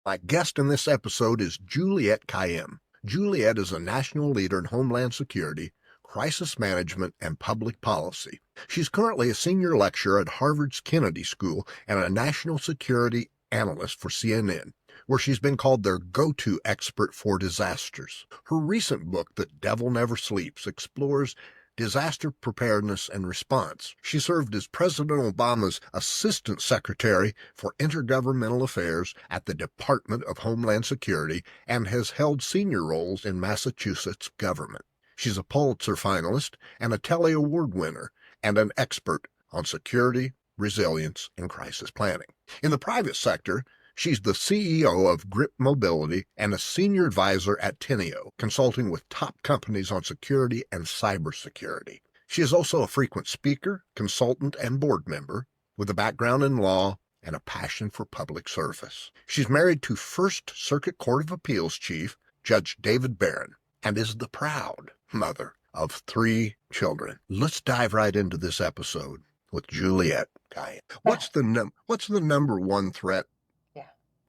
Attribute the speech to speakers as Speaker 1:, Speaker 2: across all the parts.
Speaker 1: My guest in this episode is Juliette Kayyem. Juliet is a national leader in Homeland Security, crisis management, and public policy. She's currently a senior lecturer at Harvard's Kennedy School and a national security analyst for CNN, where she's been called their go-to expert for disasters. Her recent book, The Devil Never Sleeps, explores disaster preparedness and response. She served as President Obama's Assistant Secretary for Intergovernmental Affairs at the Department of Homeland Security and has held senior roles in Massachusetts government. She's a Pulitzer finalist and a Telly Award winner and an expert on security, resilience, and crisis planning. In the private sector, she's the CEO of Grip Mobility and a senior advisor at Teneo, consulting with top companies on security and cybersecurity. She is also a frequent speaker, consultant, and board member with a background in law and a passion for public service. She's married to First Circuit Court of Appeals Chief Judge David Barron and is the proud mother of 3 children. Let's dive right into this episode with Juliette Kayyem. What's the number one threat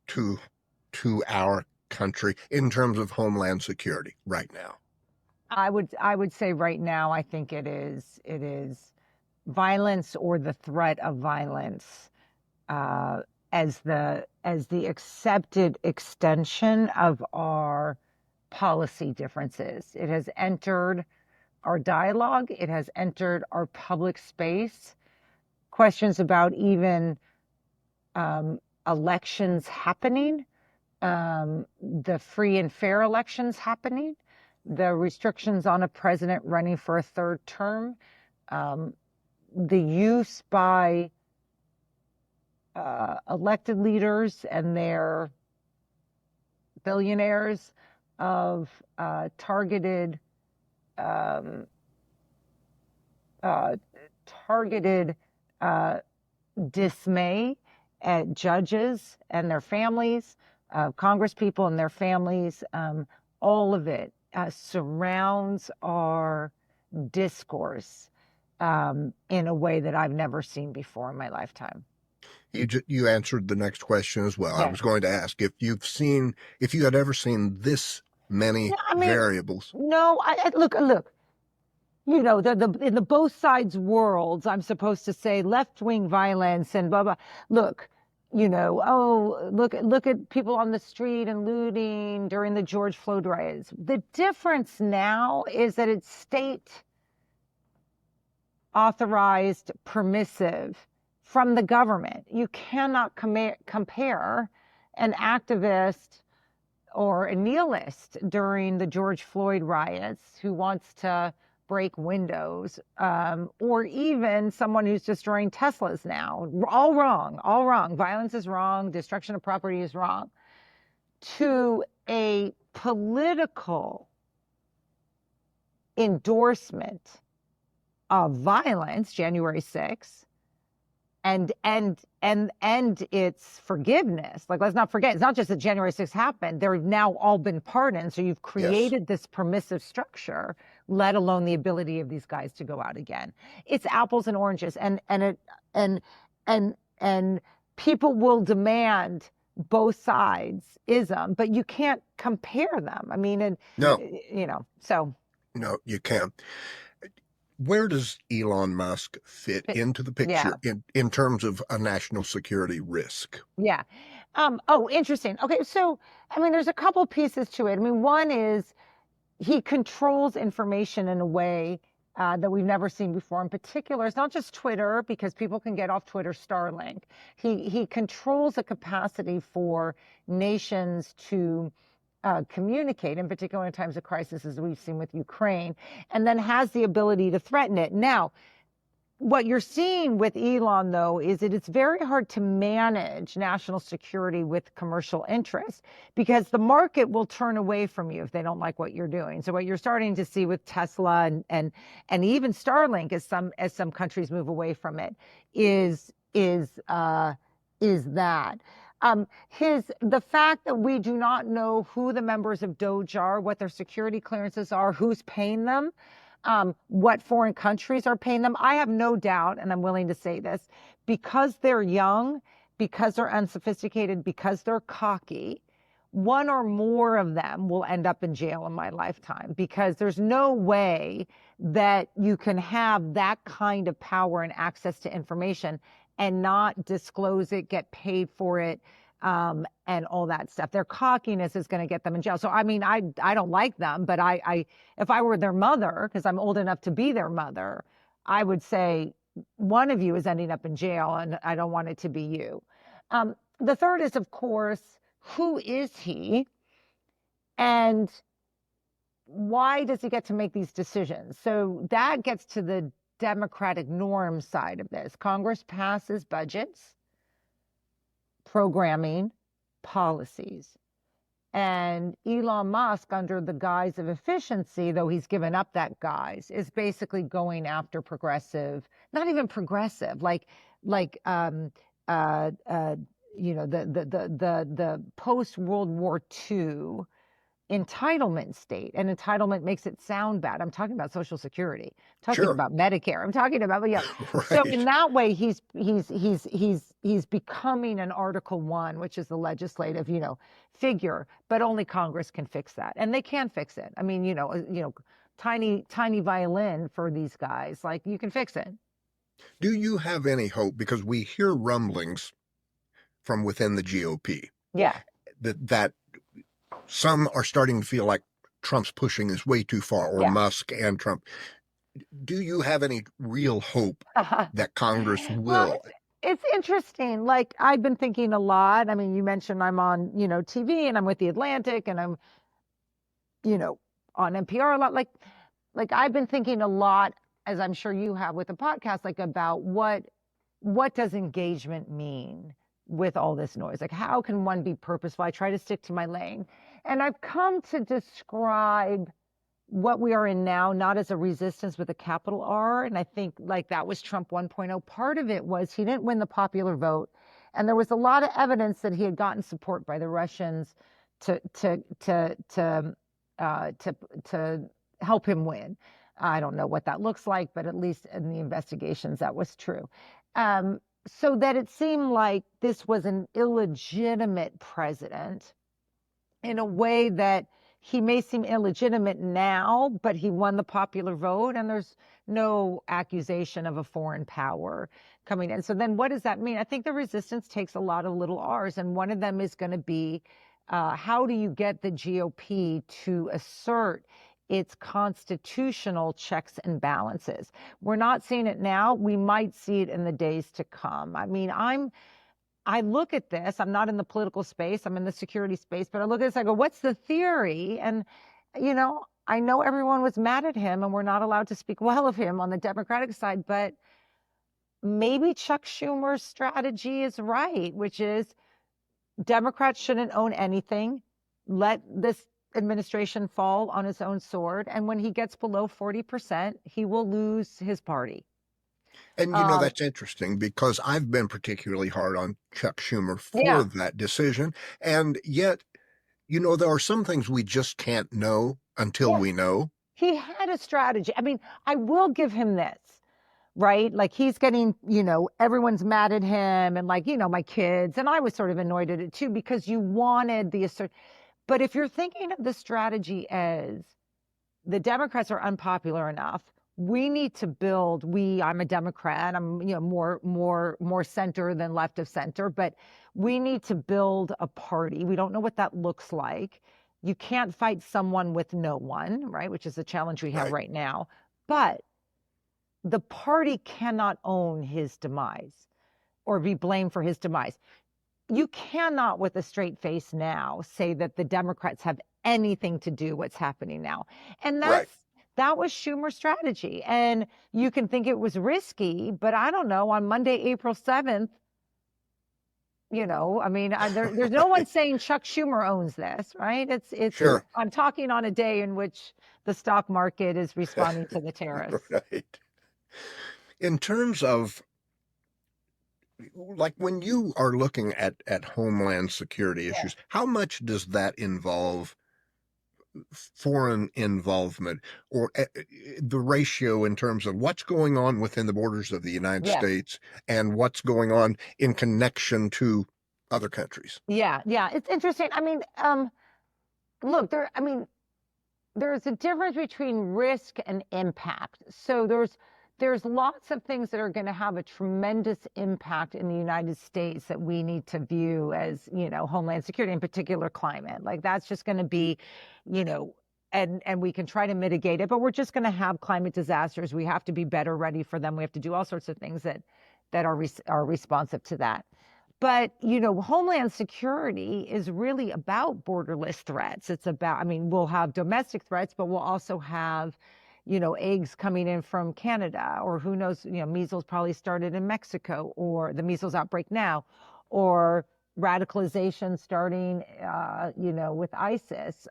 Speaker 1: to our country in terms of Homeland Security right now?
Speaker 2: I would say right now, I think it is violence or the threat of violence as the accepted extension of our policy differences. It has entered our dialogue. It has entered our public space. Questions about even elections happening, the free and fair elections happening, the restrictions on a president running for a 3rd term, the use by elected leaders and their billionaires of targeted dismay at judges and their families, congresspeople and their families. All of it surrounds our discourse in a way that I've never seen before in my lifetime.
Speaker 1: You answered the next question as well. Yeah. I was going to ask if you had ever seen this many variables.
Speaker 2: No, I look. You know, in the both sides worlds, I'm supposed to say left-wing violence and blah, blah. Look, you know, look at people on the street and looting during the George Floyd riots. The difference now is that it's state-authorized, permissive from the government. You cannot compare an activist or a nihilist during the George Floyd riots who wants to break windows, or even someone who's destroying Teslas now. All wrong. Violence is wrong. Destruction of property is wrong. To a political endorsement of violence, January 6th, and its forgiveness. Like, let's not forget, it's not just that January 6th happened. They've now all been pardoned. So you've created this permissive structure, let alone the ability of these guys to go out again. It's apples and oranges, and people will demand both sides ism, but you can't compare them. I mean,
Speaker 1: no,
Speaker 2: so
Speaker 1: no, you can't. Where does Elon Musk fit into the picture in terms of a national security risk?
Speaker 2: Yeah. Interesting. Okay, so, I mean, there's a couple pieces to it. I mean, one is he controls information in a way that we've never seen before. In particular, it's not just Twitter, because people can get off Twitter, Starlink. He controls a capacity for nations to communicate, in particular in times of crisis, as we've seen with Ukraine, and then has the ability to threaten it. Now, what you're seeing with Elon, though, is that it's very hard to manage national security with commercial interests, because the market will turn away from you if they don't like what you're doing. So what you're starting to see with Tesla and even Starlink, as some countries move away from it, is that. The fact that we do not know who the members of DOGE are, what their security clearances are, who's paying them, what foreign countries are paying them. I have no doubt, and I'm willing to say this, because they're young, because they're unsophisticated, because they're cocky, one or more of them will end up in jail in my lifetime, because there's no way that you can have that kind of power and access to information and not disclose it, get paid for it, and all that stuff. Their cockiness is going to get them in jail. So, I mean, I don't like them, but if I were their mother, because I'm old enough to be their mother, I would say one of you is ending up in jail, and I don't want it to be you. The third is, of course, who is he? And why does he get to make these decisions? So that gets to the democratic norm side of this. Congress passes budgets, programming, policies. And Elon Musk, under the guise of efficiency, though he's given up that guise, is basically going after progressive, not even progressive, the post-World War II entitlement state. And entitlement makes it sound bad. I'm talking about Social Security. I'm talking about Medicare. I'm talking about, yeah.
Speaker 1: Right.
Speaker 2: So in that way, he's becoming an Article 1, which is the legislative, figure, but only Congress can fix that. And they can fix it. I mean, tiny violin for these guys, like, you can fix it.
Speaker 1: Do you have any hope? Because we hear rumblings from within the GOP.
Speaker 2: Yeah.
Speaker 1: That some are starting to feel like Trump's pushing this way too far, or Musk and Trump. Do you have any real hope that Congress will?
Speaker 2: Well, it's interesting. Like, I've been thinking a lot. I mean, you mentioned I'm on, TV, and I'm with The Atlantic, and I'm, on NPR a lot. Like I've been thinking a lot, as I'm sure you have with the podcast, like, about what does engagement mean with all this noise? Like, how can one be purposeful? I try to stick to my lane. And I've come to describe what we are in now, not as a resistance with a capital R. And I think, like, that was Trump 1.0. Part of it was he didn't win the popular vote. And there was a lot of evidence that he had gotten support by the Russians to help him win. I don't know what that looks like, but at least in the investigations, that was true. So that it seemed like this was an illegitimate president, in a way that he may seem illegitimate now, but he won the popular vote, and there's no accusation of a foreign power coming in. So then what does that mean? I think the resistance takes a lot of little R's, and one of them is going to be, how do you get the GOP to assert its constitutional checks and balances? We're not seeing it now. We might see it in the days to come. I mean, I look at this, I'm not in the political space, I'm in the security space, but I look at this, I go, what's the theory? And, I know everyone was mad at him, and we're not allowed to speak well of him on the Democratic side, but maybe Chuck Schumer's strategy is right, which is Democrats shouldn't own anything. Let this administration fall on his own sword. And when he gets below 40%, he will lose his party.
Speaker 1: And that's interesting, because I've been particularly hard on Chuck Schumer for that decision. And yet, there are some things we just can't know until we know.
Speaker 2: He had a strategy. I mean, I will give him this, right? Like, he's getting, everyone's mad at him, and, like, my kids, and I was sort of annoyed at it too, because you wanted the assert. But if you're thinking of the strategy as the Democrats are unpopular enough, we need to build, I'm a Democrat, I'm, more center than left of center, but we need to build a party. We don't know what that looks like. You can't fight someone with no one, right? Which is the challenge we have right now. But the party cannot own his demise or be blamed for his demise. You cannot, with a straight face now, say that the Democrats have anything to do what's happening now. And that was Schumer's strategy. And you can think it was risky, but I don't know, on Monday, April 7th, I mean, there's no one saying Chuck Schumer owns this, right? It's sure. I'm talking on a day in which the stock market is responding to the tariffs.
Speaker 1: Right. In terms of, like, when you are looking at Homeland Security issues, how much does that involve foreign involvement, or the ratio in terms of what's going on within the borders of the United States and what's going on in connection to other countries.
Speaker 2: Yeah, yeah, it's interesting. I mean, look, there's a difference between risk and impact. So there's lots of things that are going to have a tremendous impact in the United States that we need to view as, homeland security, in particular climate. Like that's just going to be, you know, and we can try to mitigate it, but we're just going to have climate disasters. We have to be better ready for them. We have to do all sorts of things that are responsive to that. But, Homeland Security is really about borderless threats. It's about, I mean, we'll have domestic threats, but we'll also have, eggs coming in from Canada, or who knows, measles probably started in Mexico, or the measles outbreak now, or radicalization starting, with ISIS,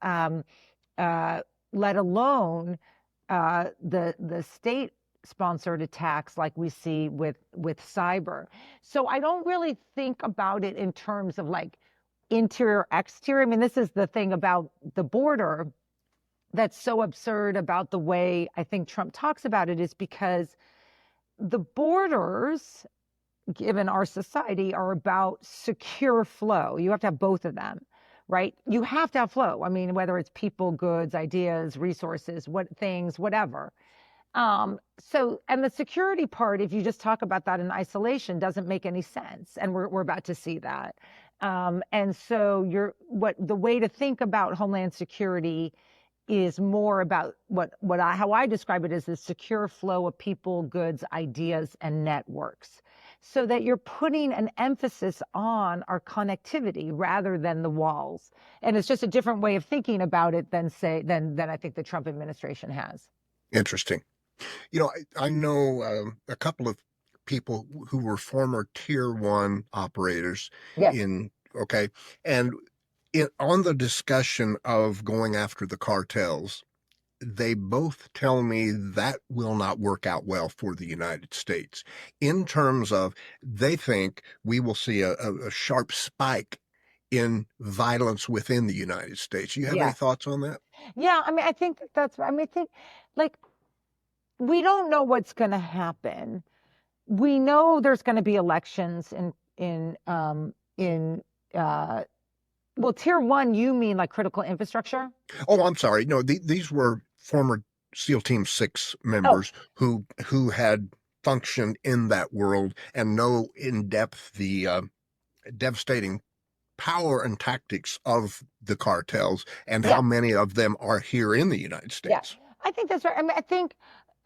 Speaker 2: let alone the state sponsored attacks like we see with cyber. So I don't really think about it in terms of like interior, exterior. I mean, this is the thing about the border that's so absurd about the way I think Trump talks about it, is because the borders, given our society, are about secure flow. You have to have both of them, right? You have to have flow. I mean, whether it's people, goods, ideas, resources, whatever. And the security part, if you just talk about that in isolation, doesn't make any sense. And we're about to see that. And so the way to think about Homeland Security is more about how I describe it as the secure flow of people, goods, ideas, and networks, so that you're putting an emphasis on our connectivity rather than the walls. And it's just a different way of thinking about it than I think the Trump administration has.
Speaker 1: Interesting. I know a couple of people who were former Tier 1 operators
Speaker 2: Yes.
Speaker 1: and on the discussion of going after the cartels, they both tell me that will not work out well for the United States in terms of they think we will see a sharp spike in violence within the United States. Do you have any thoughts on that?
Speaker 2: Yeah, I mean, I think I think like we don't know what's going to happen. We know there's going to be elections well, Tier 1, you mean like critical infrastructure?
Speaker 1: Oh, I'm sorry. No, these were former SEAL Team 6 members who had functioned in that world and know in depth the devastating power and tactics of the cartels and how many of them are here in the United States.
Speaker 2: Yeah, I think that's right. I mean, I think,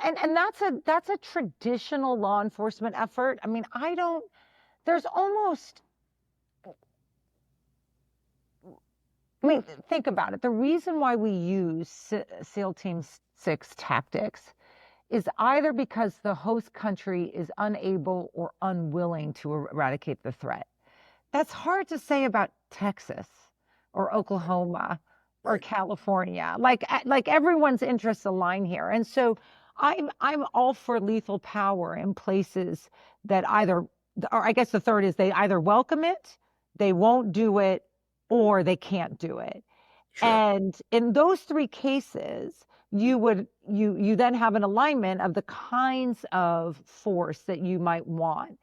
Speaker 2: and that's a traditional law enforcement effort. I mean, there's almost, I mean, think about it. The reason why we use SEAL Team 6 tactics is either because the host country is unable or unwilling to eradicate the threat. That's hard to say about Texas or Oklahoma or California. Like everyone's interests align here. And so I'm all for lethal power in places that or I guess the third is they either welcome it, they won't do it, or they can't do it. Sure. And in those three cases, you then have an alignment of the kinds of force that you might want.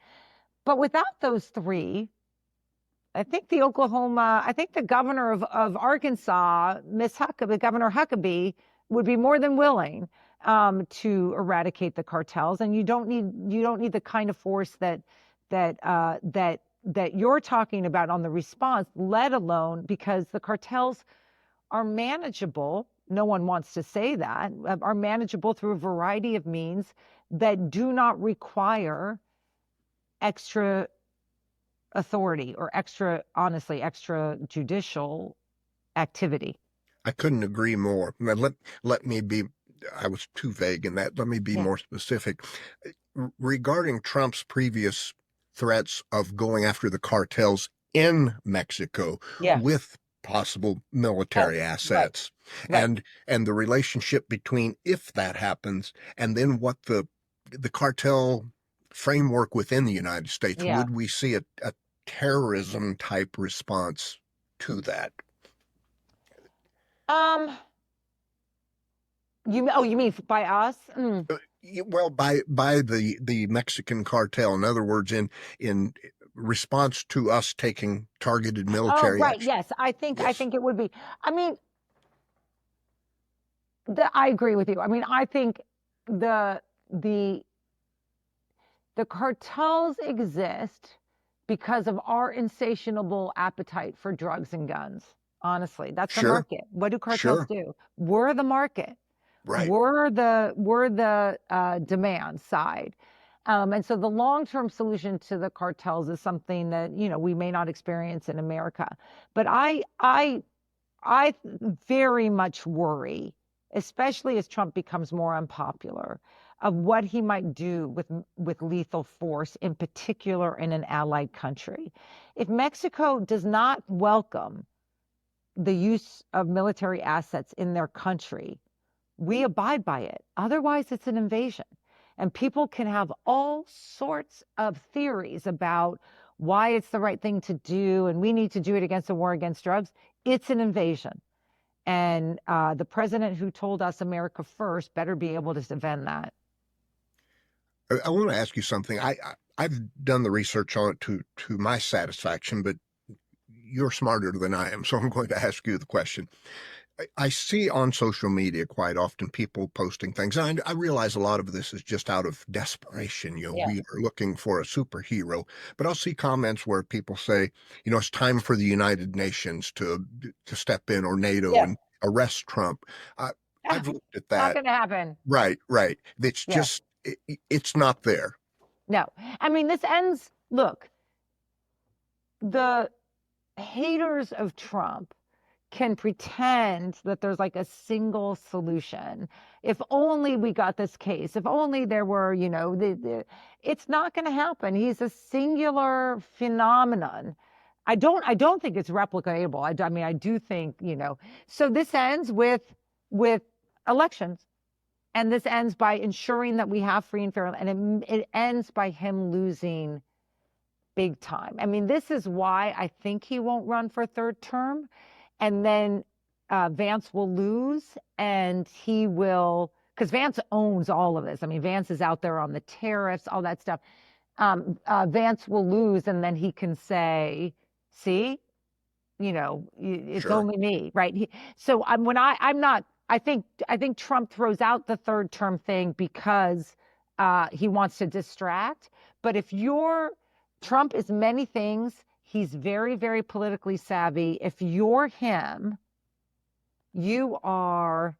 Speaker 2: But without those three, I think the governor of Arkansas, Governor Huckabee, would be more than willing to eradicate the cartels. And you don't need the kind of force that you're talking about on the response, let alone because the cartels are manageable. No one wants to say that, are manageable through a variety of means that do not require extra authority or extra judicial activity.
Speaker 1: I couldn't agree more. Let me be, I was too vague in that. Let me be more specific. Regarding Trump's previous threats of going after the cartels in Mexico with possible military assets, and the relationship between if that happens and then what the cartel framework within the United States, would we see a terrorism type response to that?
Speaker 2: You mean by us?
Speaker 1: Well, by the Mexican cartel. In other words, in response to us taking targeted
Speaker 2: Oh,
Speaker 1: military
Speaker 2: right.
Speaker 1: action.
Speaker 2: Yes, I think
Speaker 1: Yes.
Speaker 2: it would be. I mean, I agree with you. I mean, I think the the the cartels exist because of our insatiable appetite for drugs and guns. Honestly, that's the
Speaker 1: Sure.
Speaker 2: market. What do cartels
Speaker 1: Sure.
Speaker 2: do? We're the market.
Speaker 1: Right.
Speaker 2: We're the demand side. And so the long-term solution to the cartels is something that, we may not experience in America. But I very much worry, especially as Trump becomes more unpopular, of what he might do with lethal force, in particular in an allied country. If Mexico does not welcome the use of military assets in their country, we abide by it. Otherwise, it's an invasion. And people can have all sorts of theories about why it's the right thing to do, and we need to do it against the war against drugs. It's an invasion. And the president who told us America first better be able to defend that.
Speaker 1: I want to ask you something. I've done the research on it to my satisfaction, but you're smarter than I am, so I'm going to ask you the question. I see on social media quite often people posting things. And I realize a lot of this is just out of desperation.
Speaker 2: Yeah.
Speaker 1: We are looking for a superhero, but I'll see comments where people say, it's time for the United Nations to step in, or NATO,
Speaker 2: Yeah.
Speaker 1: and arrest Trump. I've looked at
Speaker 2: Not
Speaker 1: that.
Speaker 2: going to happen.
Speaker 1: Right. It's
Speaker 2: Yeah.
Speaker 1: just, it's not there.
Speaker 2: No. I mean, this ends, look, the haters of Trump can pretend that there's like a single solution. If only we got this case, if only there were, it's not going to happen. He's a singular phenomenon. I don't think it's replicable. I mean, I do think, so this ends with elections. And this ends by ensuring that we have free and fair, and it ends by him losing big time. I mean, this is why I think he won't run for a third term. And then Vance will lose, and he will, because Vance owns all of this. I mean, Vance is out there on the tariffs, all that stuff. Vance will lose, and then he can say, see, it's
Speaker 1: Sure.
Speaker 2: only me, right? So I think Trump throws out the third term thing because he wants to distract. But if Trump is many things, he's very, very politically savvy. If you're him, you are,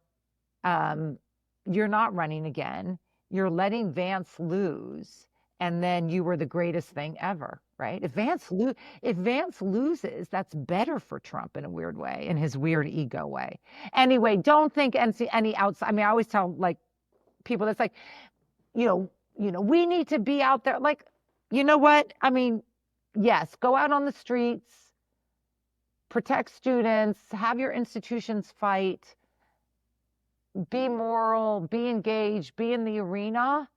Speaker 2: you're not running again. You're letting Vance lose, and then you were the greatest thing ever, right? If Vance loses, that's better for Trump in a weird way, in his weird ego way. Anyway, don't think any outside. I mean, I always tell like people that's like, we need to be out there. Like, you know what? I mean, yes, go out on the streets, protect students, have your institutions fight, be moral, be engaged, be in the arena,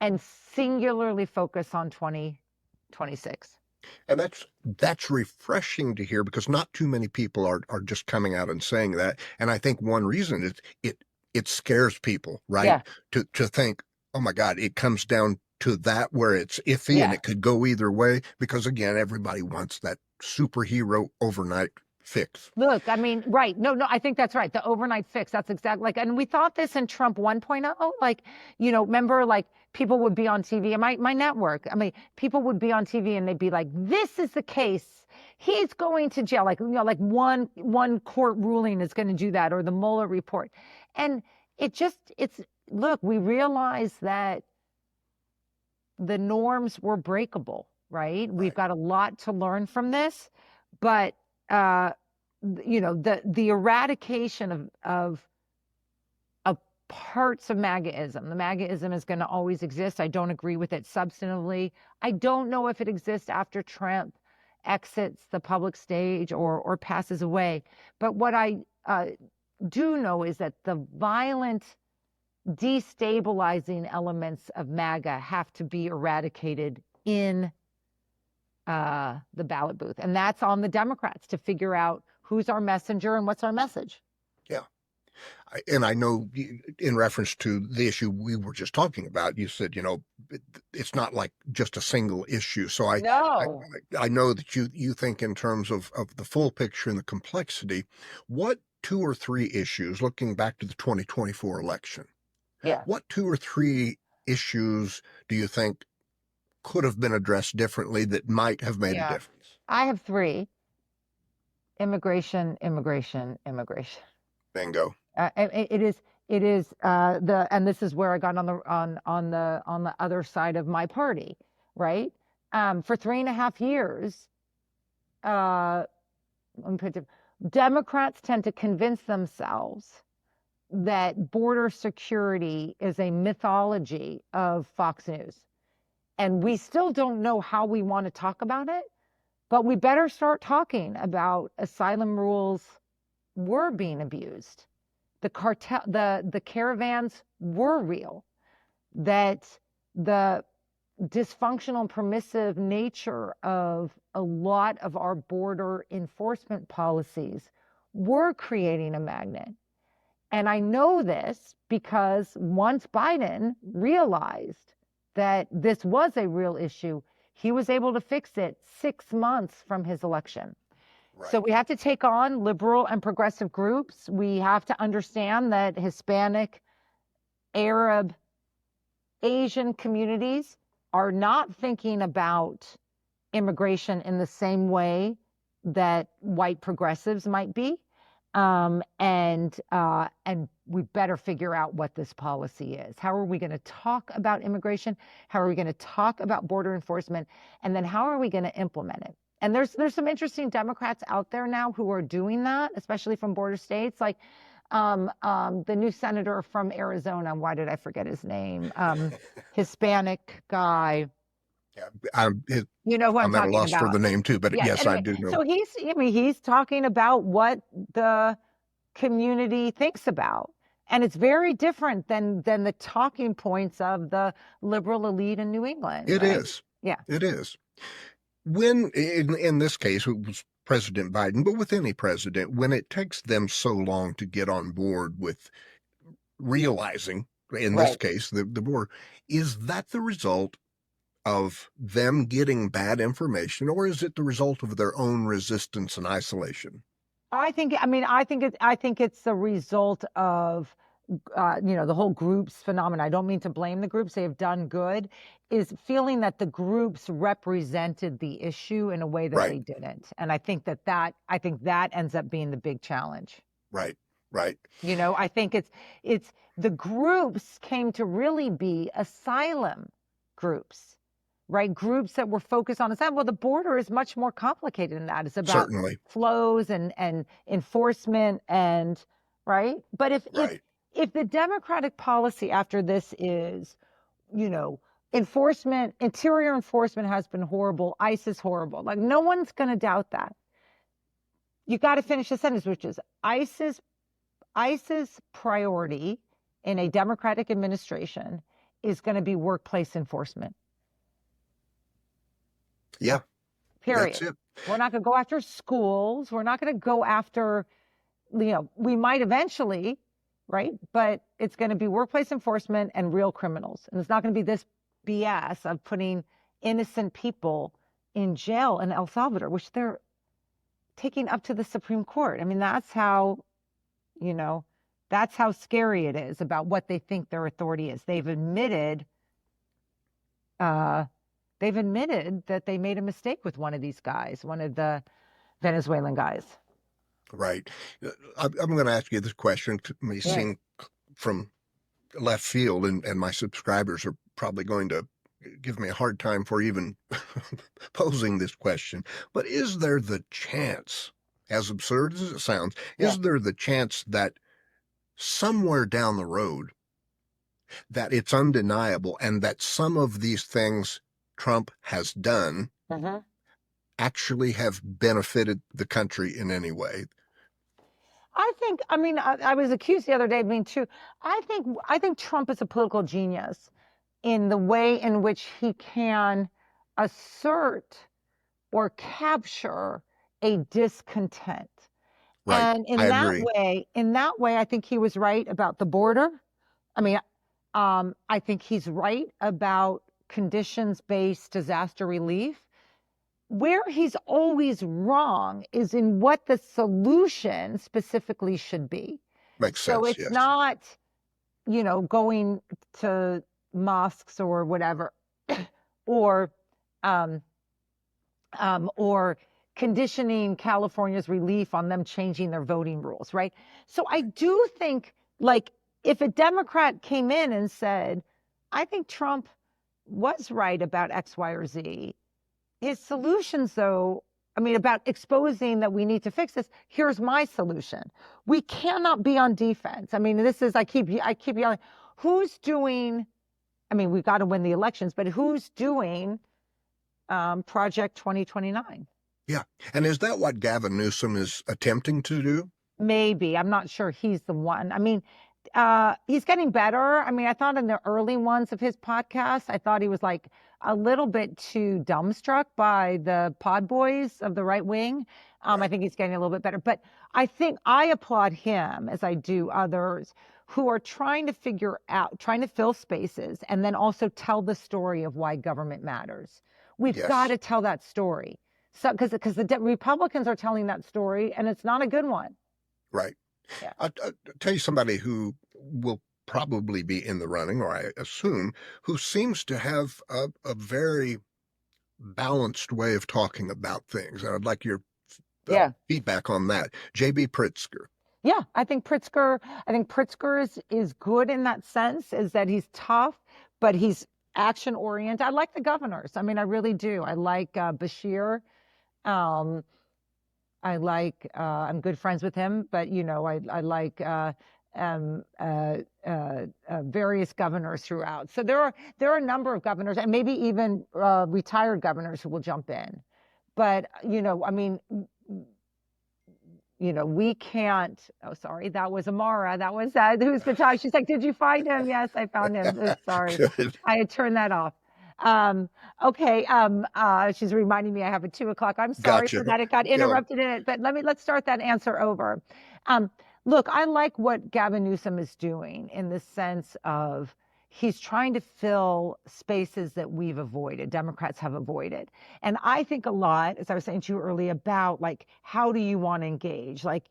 Speaker 2: and singularly focus on 2026.
Speaker 1: And that's refreshing to hear, because not too many people are just coming out and saying that. And I think one reason is it scares people, right?
Speaker 2: Yeah.
Speaker 1: To think, oh my God, it comes down to that where it's iffy and it could go either way, because again, everybody wants that superhero overnight fix.
Speaker 2: Look, I mean, right. No, I think that's right. The overnight fix. That's exactly like, and we thought this in Trump 1.0, like, remember, like people would be on TV and my network. I mean, people would be on TV and they'd be like, this is the case. He's going to jail. Like, like one court ruling is going to do that, or the Mueller report. And look, we realize that the norms were breakable, right? We've got a lot to learn from this, but the eradication of parts of MAGAism. The MAGAism is going to always exist. I don't agree with it substantively. I don't know if it exists after Trump exits the public stage or passes away. But what I do know is that the violent, destabilizing elements of MAGA have to be eradicated in the ballot booth. And that's on the Democrats to figure out who's our messenger and what's our message.
Speaker 1: Yeah. And I know in reference to the issue we were just talking about, you said, it's not like just a single issue. So I,
Speaker 2: No.
Speaker 1: I know that you think in terms of the full picture and the complexity. What two or three issues, looking back to the 2024 election,
Speaker 2: Yeah.
Speaker 1: what two or three issues do you think could have been addressed differently that might have made a
Speaker 2: Yeah.
Speaker 1: difference?
Speaker 2: I have three: immigration, immigration, immigration.
Speaker 1: Bingo.
Speaker 2: And this is where I got on the other side of my party, right? For 3.5 years, let me put it, Democrats tend to convince themselves that border security is a mythology of Fox News. And we still don't know how we want to talk about it, but we better start talking about asylum rules were being abused. The caravans were real, that the dysfunctional and permissive nature of a lot of our border enforcement policies were creating a magnet. And I know this because once Biden realized that this was a real issue, he was able to fix it 6 months from his election.
Speaker 1: Right.
Speaker 2: So we have to take on liberal and progressive groups. We have to understand that Hispanic, Arab, Asian communities are not thinking about immigration in the same way that white progressives might be. And we better figure out what this policy is. How are we going to talk about immigration? How are we going to talk about border enforcement? And then how are we going to implement it? And there's some interesting Democrats out there now who are doing that, especially from border states, like the new senator from Arizona. Why did I forget his name? Hispanic guy.
Speaker 1: Yeah,
Speaker 2: You know who I'm
Speaker 1: at a
Speaker 2: talking
Speaker 1: loss for
Speaker 2: about.
Speaker 1: the name too, but
Speaker 2: Yes.
Speaker 1: yes, I
Speaker 2: Anyway,
Speaker 1: do know.
Speaker 2: so he's talking about what the community thinks about. And it's very different than the talking points of the liberal elite in New England,
Speaker 1: It
Speaker 2: right?
Speaker 1: is.
Speaker 2: Yeah.
Speaker 1: It is. When, in this case, it was President Biden, but with any president, when it takes them so long to get on board with realizing, in this
Speaker 2: Right.
Speaker 1: case, the border, is that the result of them getting bad information, or is it the result of their own resistance and isolation?
Speaker 2: I think it's the result of the whole groups phenomenon. I don't mean to blame the groups; they have done good. Is feeling that the groups represented the issue in a way that
Speaker 1: Right.
Speaker 2: they didn't, and I think that ends up being the big challenge.
Speaker 1: Right. Right.
Speaker 2: I think it's the groups came to really be asylum groups, right? Groups that were focused on asylum. Well, the border is much more complicated than that. It's about
Speaker 1: Certainly.
Speaker 2: flows and enforcement and right. But
Speaker 1: Right.
Speaker 2: if the Democratic policy after this is, enforcement, interior enforcement has been horrible, ICE is horrible. Like no one's going to doubt that. You got to finish the sentence, which is ICE's priority in a Democratic administration is going to be workplace enforcement.
Speaker 1: Yeah.
Speaker 2: Period.
Speaker 1: That's it.
Speaker 2: We're not going to go after schools. We're not going to go after, we might eventually, right? But it's going to be workplace enforcement and real criminals. And it's not going to be this BS of putting innocent people in jail in El Salvador, which they're taking up to the Supreme Court. I mean, that's how scary it is about what they think their authority is. They've admitted that they made a mistake with one of these guys, one of the Venezuelan guys.
Speaker 1: Right. I'm going to ask you this question. It may seem from left field, and my subscribers are probably going to give me a hard time for even posing this question. But is there the chance, as absurd as it sounds, is there the chance that somewhere down the road that it's undeniable and that some of these things Trump has done actually have benefited the country in any way?
Speaker 2: I was accused the other day of being too. I think Trump is a political genius in the way in which he can assert or capture a discontent.
Speaker 1: Right.
Speaker 2: And
Speaker 1: I agree.
Speaker 2: in that way, I think he was right about the border. I mean, I think he's right about conditions-based disaster relief. Where he's always wrong is in what the solution specifically should be.
Speaker 1: Makes
Speaker 2: So
Speaker 1: sense.
Speaker 2: it's
Speaker 1: Yes.
Speaker 2: not, going to mosques or whatever, or um, or conditioning California's relief on them changing their voting rules, right? So I do think, like, if a Democrat came in and said, I think Trump was right about X, Y, or Z, his solutions, though, I mean, about exposing that we need to fix this, here's my solution. We cannot be on defense. I mean, this is, I keep yelling, who's doing, I mean, we've got to win the elections, but who's doing Project 2029?
Speaker 1: Yeah. And is that what Gavin Newsom is attempting to do?
Speaker 2: Maybe. I'm not sure he's the one. I mean, he's getting better. I mean, I thought in the early ones of his podcast, I thought he was like a little bit too dumbstruck by the pod boys of the right wing. I think he's getting a little bit better. But I think I applaud him, as I do others, who are trying to figure out, trying to fill spaces, and then also tell the story of why government matters. We've got to tell that story. So, because the Republicans are telling that story, and it's not a good one.
Speaker 1: Right.
Speaker 2: Yeah.
Speaker 1: I'll tell you somebody who will probably be in the running, or I assume, who seems to have a very balanced way of talking about things. And I'd like your feedback on that. J.B. Pritzker.
Speaker 2: Yeah, I think Pritzker is good in that sense, is that he's tough, but he's action oriented. I like the governors. I mean, I really do. I like Bashir. I'm good friends with him, but I like various governors throughout. So there are a number of governors, and maybe even retired governors who will jump in. But I mean, we can't. Oh, sorry, that was Amara. That was who's been talking. She's like, "Did you find him?" Yes, I found him. Sorry, I had turned that off. Okay. She's reminding me I have a 2:00. I'm sorry for that. It got interrupted in it, but let's start that answer over. Look, I like what Gavin Newsom is doing in the sense of he's trying to fill spaces that we've avoided, Democrats have avoided. And I think a lot, as I was saying to you earlier, about like, how do you want to engage? Like,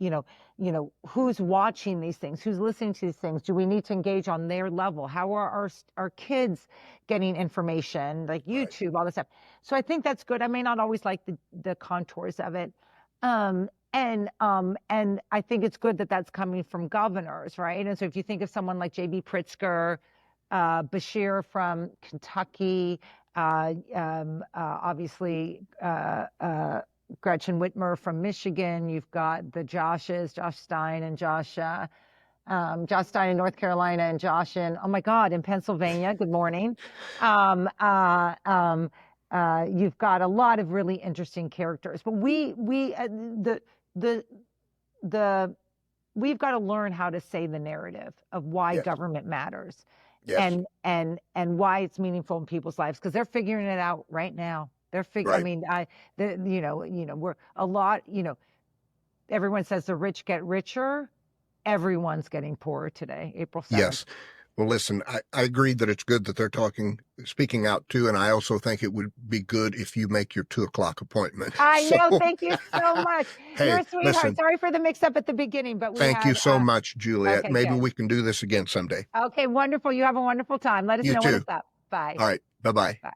Speaker 2: who's watching these things? Who's listening to these things? Do we need to engage on their level? How are our kids getting information, like YouTube, all this stuff? So I think that's good. I may not always like the contours of it. And I think it's good that that's coming from governors, right? And so if you think of someone like J.B. Pritzker, Bashir from Kentucky, obviously Gretchen Whitmer from Michigan. You've got the Joshes, Josh Stein and Josh Stein in North Carolina and Josh in, oh my God, in Pennsylvania. Good morning. You've got a lot of really interesting characters, but we've got to learn how to say the narrative of why government matters. Yes. And why it's meaningful in people's lives, because they're figuring it out right now. They're figuring. I mean, we're a lot. Everyone says the rich get richer. Everyone's getting poorer today. April 7th.
Speaker 1: Yes. Well, listen, I agree that it's good that they're speaking out too, and I also think it would be good if you make your 2:00 appointment.
Speaker 2: I know. Thank you so much.
Speaker 1: Hey,
Speaker 2: you're a sweetheart.
Speaker 1: Listen,
Speaker 2: sorry for the mix-up at the beginning, but
Speaker 1: thank you so much, Juliet.
Speaker 2: Okay,
Speaker 1: maybe we can do this again someday.
Speaker 2: Okay, wonderful. You have a wonderful time. Let us know when it's up. Bye.
Speaker 1: All right. Bye-bye.
Speaker 2: Bye.